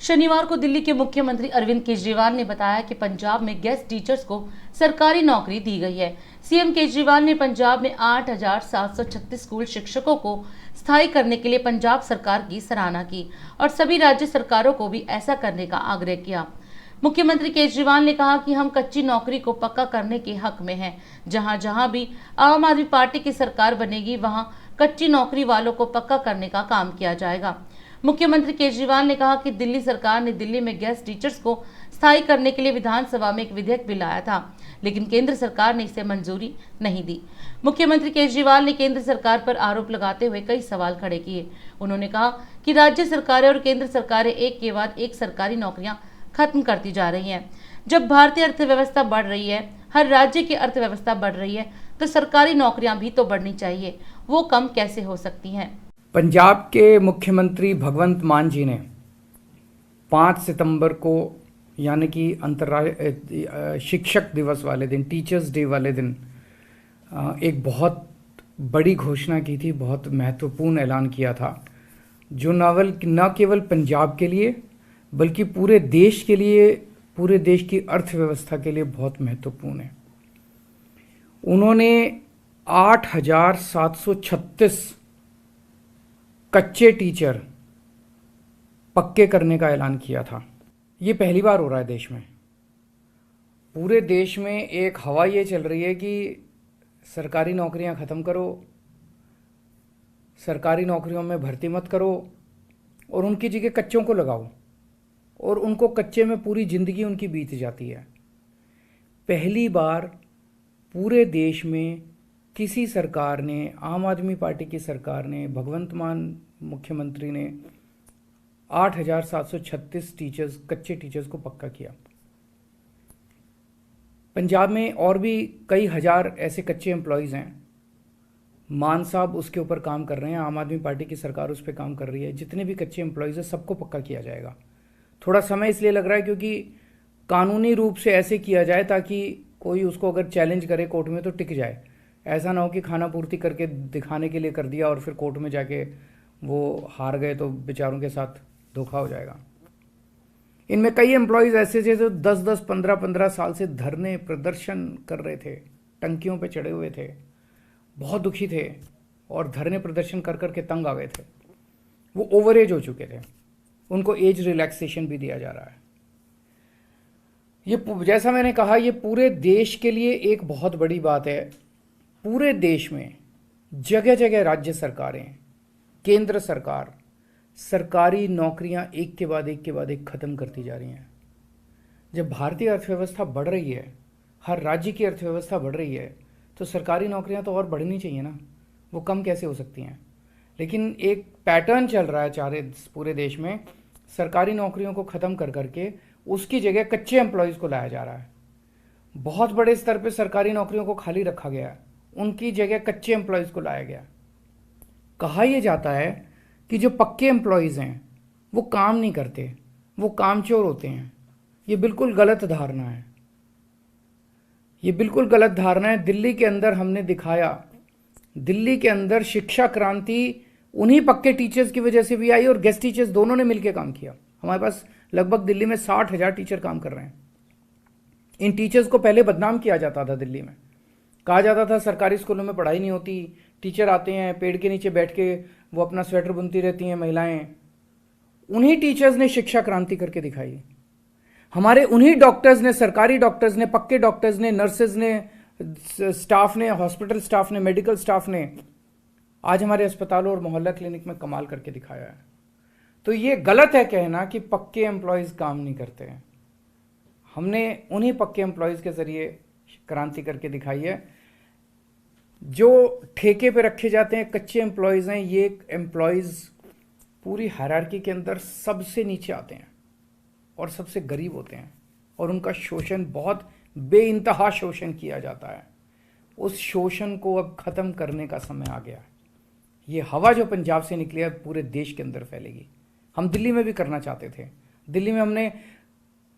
शनिवार को दिल्ली के मुख्यमंत्री अरविंद केजरीवाल ने बताया कि पंजाब में गेस्ट टीचर्स को सरकारी नौकरी दी गई है। सीएम केजरीवाल ने पंजाब में 8,736 स्कूल शिक्षकों को स्थायी करने के लिए पंजाब सरकार की सराहना की और सभी राज्य सरकारों को भी ऐसा करने का आग्रह किया। मुख्यमंत्री केजरीवाल ने कहा कि हम कच्ची नौकरी को पक्का करने के हक में हैं। जहां जहां भी आम आदमी पार्टी की सरकार बनेगी, वहां कच्ची नौकरी वालों को पक्का करने का काम किया जाएगा। मुख्यमंत्री केजरीवाल ने कहा कि दिल्ली सरकार ने दिल्ली में गेस्ट टीचर्स को स्थायी करने के लिए विधानसभा में एक विधेयक भी लाया था, लेकिन केंद्र सरकार ने इसे मंजूरी नहीं दी। मुख्यमंत्री केजरीवाल ने केंद्र सरकार पर आरोप लगाते हुए कई सवाल खड़े किए। उन्होंने कहा कि राज्य सरकारें और केंद्र सरकारें एक के बाद एक सरकारी नौकरियां खत्म करती जा रही हैं। जब भारतीय अर्थव्यवस्था बढ़ रही है, हर राज्य की अर्थव्यवस्था बढ़ रही है, तो सरकारी नौकरियां भी तो बढ़नी चाहिए। वो कम कैसे हो सकती हैं? पंजाब के मुख्यमंत्री भगवंत मान जी ने 5 सितंबर को यानी कि अंतर्राष्ट्रीय शिक्षक दिवस वाले दिन, टीचर्स डे वाले दिन एक बहुत बड़ी घोषणा की थी, बहुत महत्वपूर्ण ऐलान किया था, जो न केवल पंजाब के लिए बल्कि पूरे देश के लिए, पूरे देश की अर्थव्यवस्था के लिए बहुत महत्वपूर्ण है। उन्होंने 8,736 कच्चे टीचर पक्के करने का ऐलान किया था। ये पहली बार हो रहा है देश में। पूरे देश में एक हवा ये चल रही है कि सरकारी नौकरियां ख़त्म करो, सरकारी नौकरियों में भर्ती मत करो और उनकी जगह कच्चों को लगाओ, और उनको कच्चे में पूरी ज़िंदगी उनकी बीत जाती है। पहली बार पूरे देश में किसी सरकार ने, आम आदमी पार्टी की सरकार ने, भगवंत मान मुख्यमंत्री ने 8,736 टीचर्स, कच्चे टीचर्स को पक्का किया। पंजाब में और भी कई हजार ऐसे कच्चे एम्प्लॉयज़ हैं। मान साहब उसके ऊपर काम कर रहे हैं, आम आदमी पार्टी की सरकार उस पर काम कर रही है। जितने भी कच्चे एम्प्लॉयज़ हैं सबको पक्का किया जाएगा। थोड़ा समय इसलिए लग रहा है क्योंकि कानूनी रूप से ऐसे किया जाए ताकि कोई उसको अगर चैलेंज करे कोर्ट में तो टिक जाए। ऐसा ना हो कि खाना पूर्ति करके दिखाने के लिए कर दिया और फिर कोर्ट में जाके वो हार गए तो बेचारों के साथ धोखा हो जाएगा। इनमें कई एम्प्लॉयज़ ऐसे थे जो 10-10, 15-15 साल से धरने प्रदर्शन कर रहे थे, टंकियों पे चढ़े हुए थे, बहुत दुखी थे और धरने प्रदर्शन कर कर के तंग आ गए थे। वो ओवर एज हो चुके थे, उनको एज रिलैक्सेशन भी दिया जा रहा है। ये जैसा मैंने कहा, ये पूरे देश के लिए एक बहुत बड़ी बात है। पूरे देश में जगह जगह राज्य सरकारें, केंद्र सरकार सरकारी नौकरियां एक के बाद एक ख़त्म करती जा रही हैं। जब भारतीय अर्थव्यवस्था बढ़ रही है, हर राज्य की अर्थव्यवस्था बढ़ रही है, तो सरकारी नौकरियां तो और बढ़नी चाहिए ना, वो कम कैसे हो सकती हैं? लेकिन एक पैटर्न चल रहा है पूरे देश में, सरकारी नौकरियों को ख़त्म कर करके उसकी जगह कच्चे एम्प्लॉयज़ को लाया जा रहा है। बहुत बड़े स्तर पे सरकारी नौकरियों को खाली रखा गया है, उनकी जगह कच्चे एम्प्लॉयज़ को लाया गया। कहा यह जाता है कि जो पक्के एम्प्लॉयज़ हैं वो काम नहीं करते, वो कामचोर होते हैं। ये बिल्कुल गलत धारणा है, ये बिल्कुल गलत धारणा है। दिल्ली के अंदर हमने दिखाया, दिल्ली के अंदर शिक्षा क्रांति उन्हीं पक्के टीचर्स की वजह से भी आई और गेस्ट टीचर्स दोनों ने मिलकर काम किया। हमारे पास लगभग दिल्ली में 60,000 टीचर काम कर रहे हैं। इन टीचर्स को पहले बदनाम किया जाता था दिल्ली में, कहा जाता था सरकारी स्कूलों में पढ़ाई नहीं होती, टीचर आते हैं पेड़ के नीचे बैठ के वो अपना स्वेटर बुनती रहती हैं महिलाएं। उन्हीं टीचर्स ने शिक्षा क्रांति करके दिखाई। हमारे उन्हीं डॉक्टर्स ने, सरकारी डॉक्टर्स ने, पक्के डॉक्टर्स ने, नर्सेज ने, स्टाफ ने, हॉस्पिटल स्टाफ ने, मेडिकल स्टाफ ने आज हमारे अस्पतालों और मोहल्ला क्लिनिक में कमाल करके दिखाया है। तो ये गलत है कहना कि पक्के एम्प्लॉयज़ काम नहीं करते हैं। हमने उन्हीं पक्के एम्प्लॉयज़ के ज़रिए क्रांति करके दिखाई है। जो ठेके पे रखे जाते हैं कच्चे एम्प्लॉयज़ हैं, ये एम्प्लॉयज़ पूरी हायरार्की के अंदर सबसे नीचे आते हैं और सबसे गरीब होते हैं और उनका शोषण, बहुत बेइंतहा शोषण किया जाता है। उस शोषण को अब ख़त्म करने का समय आ गया है। ये हवा जो पंजाब से निकली है पूरे देश के अंदर फैलेगी। हम दिल्ली में भी करना चाहते थे। दिल्ली में हमने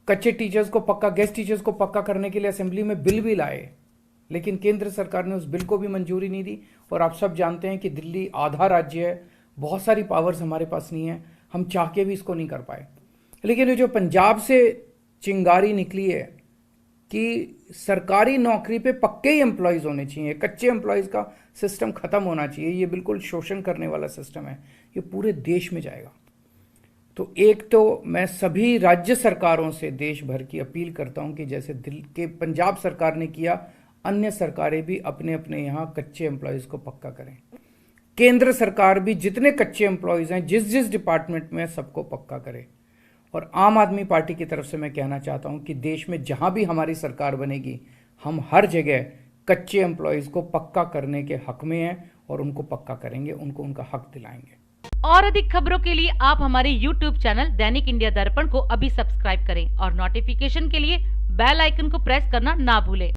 कच्चे टीचर्स को पक्का, गेस्ट टीचर्स को पक्का करने के लिए असेंबली में बिल भी लाए, लेकिन केंद्र सरकार ने उस बिल को भी मंजूरी नहीं दी। और आप सब जानते हैं कि दिल्ली आधा राज्य है, बहुत सारी पावर्स हमारे पास नहीं है, हम चाह के भी इसको नहीं कर पाए। लेकिन ये जो पंजाब से चिंगारी निकली है कि सरकारी नौकरी पे पक्के ही एम्प्लॉयज़ होने चाहिए, कच्चे एम्प्लॉयज़ का सिस्टम ख़त्म होना चाहिए, ये बिल्कुल शोषण करने वाला सिस्टम है, ये पूरे देश में जाएगा। तो एक तो मैं सभी राज्य सरकारों से देश भर की अपील करता हूं कि जैसे दिल्ली के पंजाब सरकार ने किया, अन्य सरकारें भी अपने अपने यहाँ कच्चे एम्प्लॉयज़ को पक्का करें। केंद्र सरकार भी जितने कच्चे एम्प्लॉयज़ हैं जिस जिस डिपार्टमेंट में सबको पक्का करे। और आम आदमी पार्टी की तरफ से मैं कहना चाहता हूं कि देश में जहां भी हमारी सरकार बनेगी, हम हर जगह कच्चे एम्प्लॉयज़ को पक्का करने के हक में हैं और उनको पक्का करेंगे, उनको उनका हक दिलाएंगे। और अधिक खबरों के लिए आप हमारे YouTube चैनल दैनिक इंडिया दर्पण को अभी सब्सक्राइब करें और नोटिफिकेशन के लिए बेल आइकन को प्रेस करना ना भूलें।